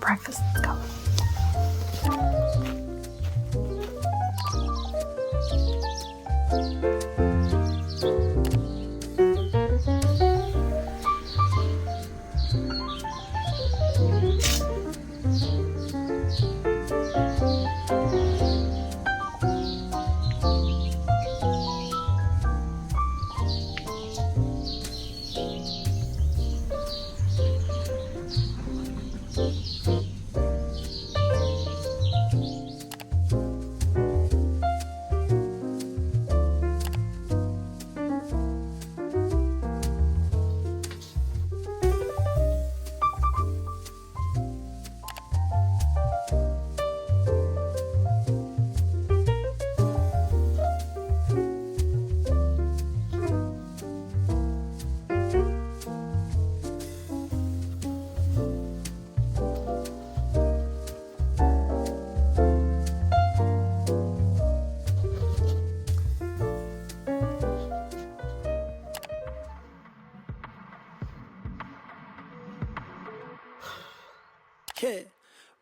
breakfast. Let's go. Yeah.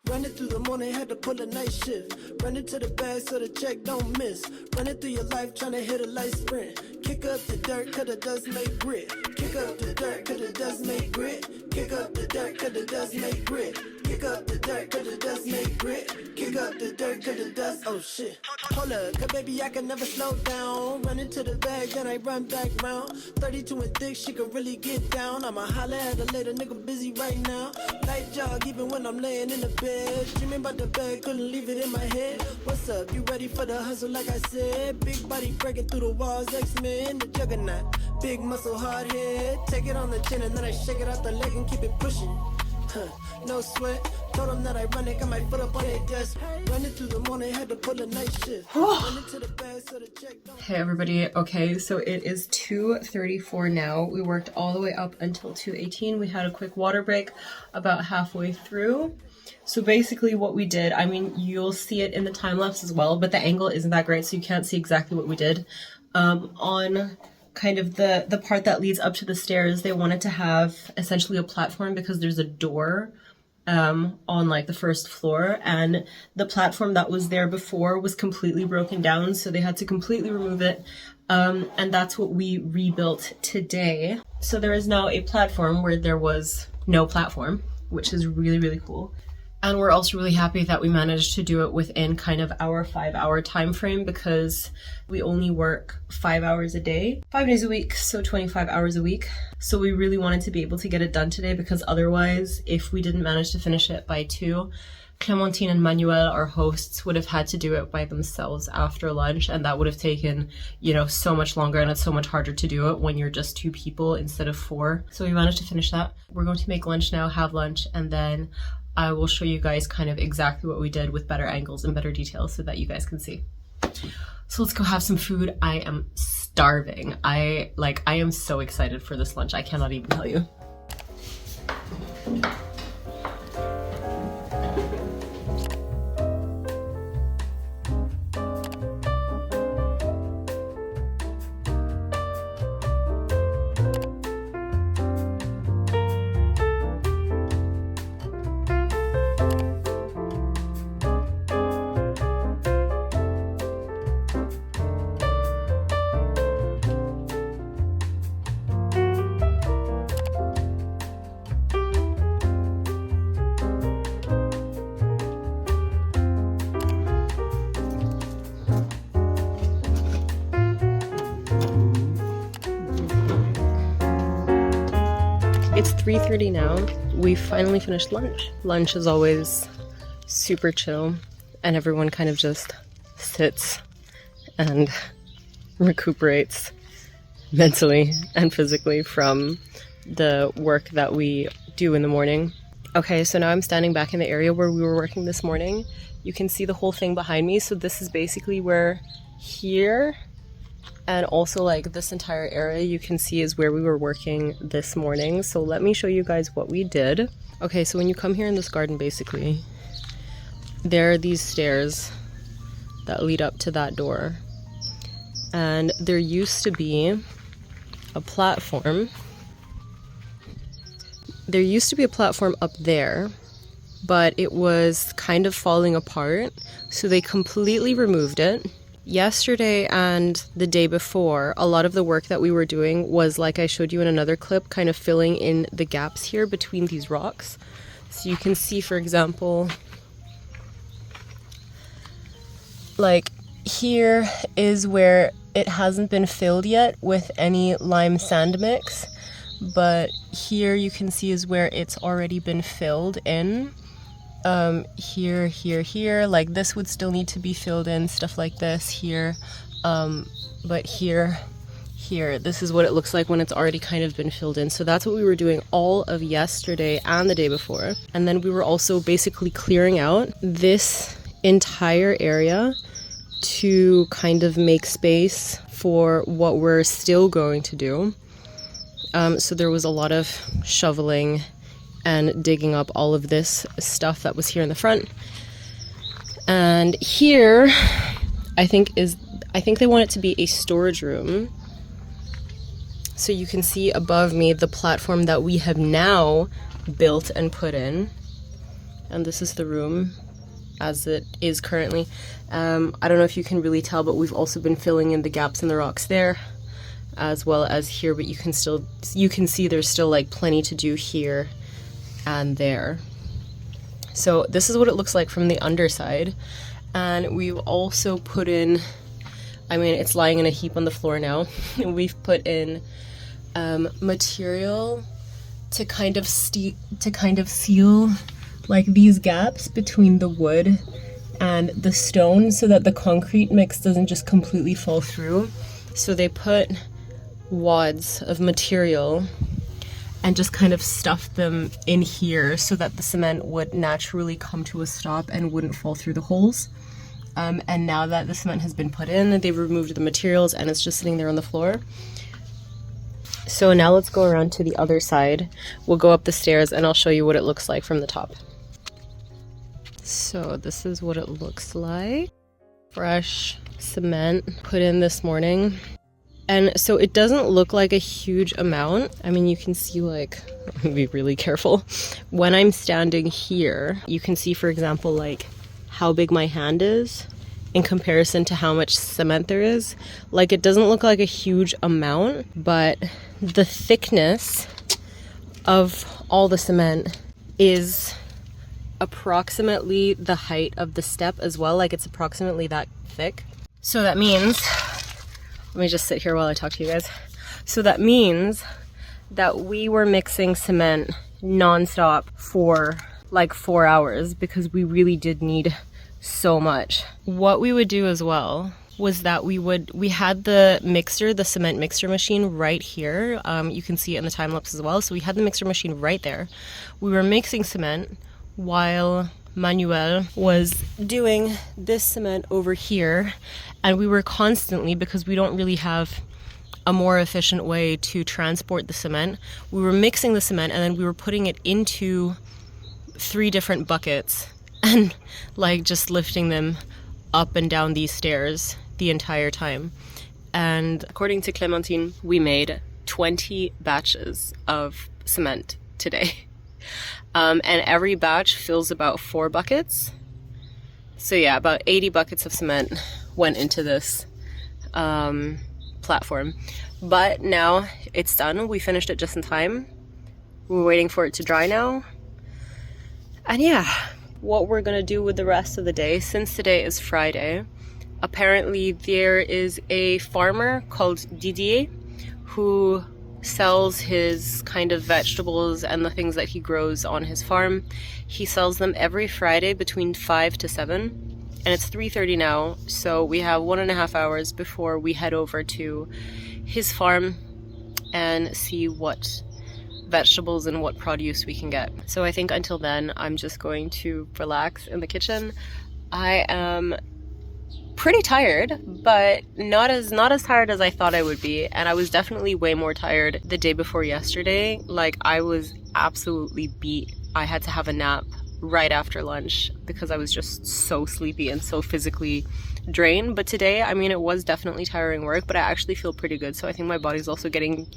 Running through the morning, had to pull a night shift. Running to the bag so the check don't miss. Running through your life, trying to hit a light sprint. Kick up the dirt, cause it does make grit. Kick up the dirt, cause it does make grit. Kick up the dirt, cause it does make grit. Kick up the dirt, cause it does make grit. Kick up the dirt, cause it does, oh shit. Hold up, cause baby I can never slow down. Running to the bag, then I run back round. 32 and thick, she could really get down. I'ma holler at her later, nigga busy right now. Night jog, even when I'm laying in the bed. Dreaming about the bag, couldn't leave it in my head. What's up, you ready for the hustle like I said? Big body breaking through the walls, X-Men, the juggernaut. Big muscle, hard head. Take it on the chin and then I shake it out the leg and keep it pushing. No sweat, told them that I run it, got my foot up on their desk. Running through the morning, had to pull a night shift. Running to the bag so the check don't. Hey everybody, okay, so it is 2:34 now. We worked all the way up until 2:18. We had a quick water break about halfway through. So basically what we did, I mean, you'll see it in the time lapse as well, but the angle isn't that great, so you can't see exactly what we did. On kind of the part that leads up to the stairs, they wanted to have essentially a platform because there's a door on like the first floor, and the platform that was there before was completely broken down, so they had to completely remove it, and that's what we rebuilt today. So there is now a platform where there was no platform, which is really, really cool. And we're also really happy that we managed to do it within kind of our 5-hour time frame, because we only work 5 hours a day, 5 days a week, so 25 hours a week. So we really wanted to be able to get it done today, because otherwise, if we didn't manage to finish it by 2, Clementine and Manuel, our hosts, would have had to do it by themselves after lunch, and that would have taken, you know, so much longer, and it's so much harder to do it when you're just 2 people instead of 4. So we managed to finish that. We're going to make lunch now, have lunch, and then I will show you guys kind of exactly what we did with better angles and better details so that you guys can see. So let's go have some food. I am starving. I am so excited for this lunch. I cannot even tell you. It's 3:30 now. We finally finished lunch. Lunch is always super chill, and everyone kind of just sits and recuperates mentally and physically from the work that we do in the morning. Okay, so now I'm standing back in the area where we were working this morning. You can see the whole thing behind me. So this is basically where here and also like this entire area you can see is where we were working this morning. So let me show you guys what we did. Okay, so when you come here in this garden, basically, there are these stairs that lead up to that door. And there used to be a platform. There used to be a platform up there, but it was kind of falling apart, so they completely removed it. Yesterday and the day before, a lot of the work that we were doing was, like I showed you in another clip, kind of filling in the gaps here between these rocks. So you can see, for example, like here is where it hasn't been filled yet with any lime sand mix, but here you can see is where it's already been filled in. Here, like this would still need to be filled in, stuff like this here, but here, this is what it looks like when it's already kind of been filled in. So that's what we were doing all of yesterday and the day before. And then we were also basically clearing out this entire area to kind of make space for what we're still going to do. So there was a lot of shoveling and digging up all of this stuff that was here in the front. And here, I think they want it to be a storage room. So you can see above me the platform that we have now built and put in. And this is the room as it is currently. I don't know if you can really tell, but we've also been filling in the gaps in the rocks there, as well as here, but you can see there's still like plenty to do here and there. So this is what it looks like from the underside. And we've also put in, I mean, it's lying in a heap on the floor now. We've put in material to kind of seal like these gaps between the wood and the stone so that the concrete mix doesn't just completely fall through. So they put wads of material and just kind of stuff them in here so that the cement would naturally come to a stop and wouldn't fall through the holes. And now that the cement has been put in, they've removed the materials and it's just sitting there on the floor. So now let's go around to the other side. We'll go up the stairs and I'll show you what it looks like from the top. So this is what it looks like. Fresh cement put in this morning. And so it doesn't look like a huge amount. I mean, you can see, like, be really careful. When I'm standing here, you can see, for example, like how big my hand is in comparison to how much cement there is. Like, it doesn't look like a huge amount, but the thickness of all the cement is approximately the height of the step as well. Like, it's approximately that thick. So that means, let me just sit here while I talk to you guys. So that means that we were mixing cement non-stop for like 4 hours because we really did need so much. What we would do as well was that we had the mixer, the cement mixer machine right here. You can see it in the time lapse as well. So we had the mixer machine right there. We were mixing cement while Manuel was doing this cement over here, and we were constantly, because we don't really have a more efficient way to transport the cement, we were mixing the cement and then we were putting it into 3 different buckets and like just lifting them up and down these stairs the entire time. And according to Clementine, we made 20 batches of cement today. And every batch fills about 4 buckets. So yeah, about 80 buckets of cement went into this platform. But now it's done. We finished it just in time. We're waiting for it to dry now. And yeah, what we're gonna do with the rest of the day, since today is Friday, apparently there is a farmer called Didier who sells his kind of vegetables and the things that he grows on his farm. He sells them every Friday between 5 to 7, and it's 3:30 now, so we have 1.5 hours before we head over to his farm and see what vegetables and what produce we can get. So I think until then I'm just going to relax in the kitchen. I am pretty tired, but not as tired as I thought I would be, and I was definitely way more tired the day before yesterday. Like, I was absolutely beat. I had to have a nap right after lunch because I was just so sleepy and so physically drained. But today, I mean, it was definitely tiring work, but I actually feel pretty good. So I think my body's also getting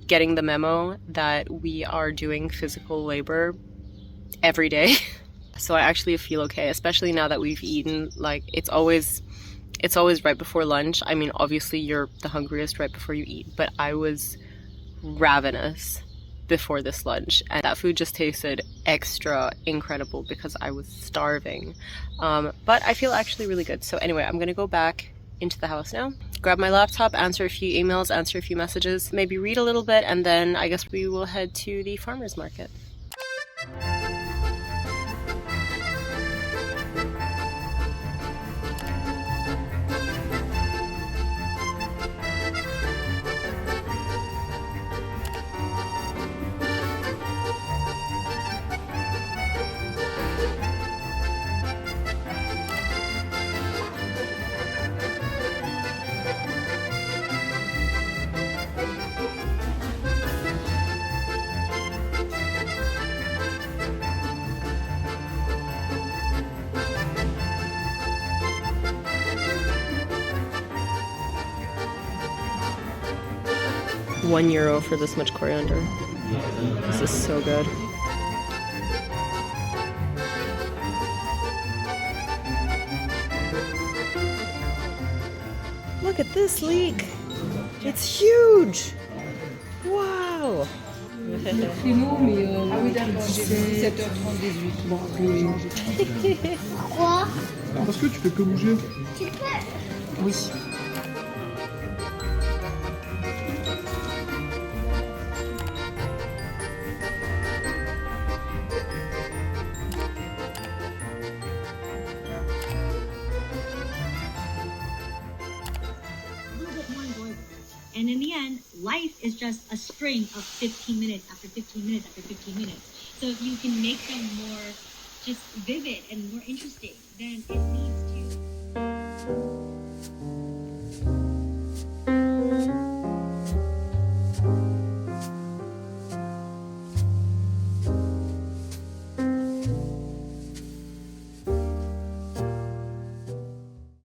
the memo that we are doing physical labor every day. So I actually feel okay, especially now that we've eaten. Like, it's always right before lunch. I mean, obviously you're the hungriest right before you eat, but I was ravenous before this lunch, and that food just tasted extra incredible because I was starving. But I feel actually really good. So anyway, I'm gonna go back into the house now, grab my laptop, answer a few emails, answer a few messages, maybe read a little bit, and then I guess we will head to the farmer's market. €1 for this much coriander. This is so good. Look at this leek. It's huge. Wow. Quoi? Parce que tu fais que bouger. Tu peux. Oui. And in the end, life is just a string of 15 minutes after 15 minutes after 15 minutes. So if you can make them more just vivid and more interesting, then it leads to...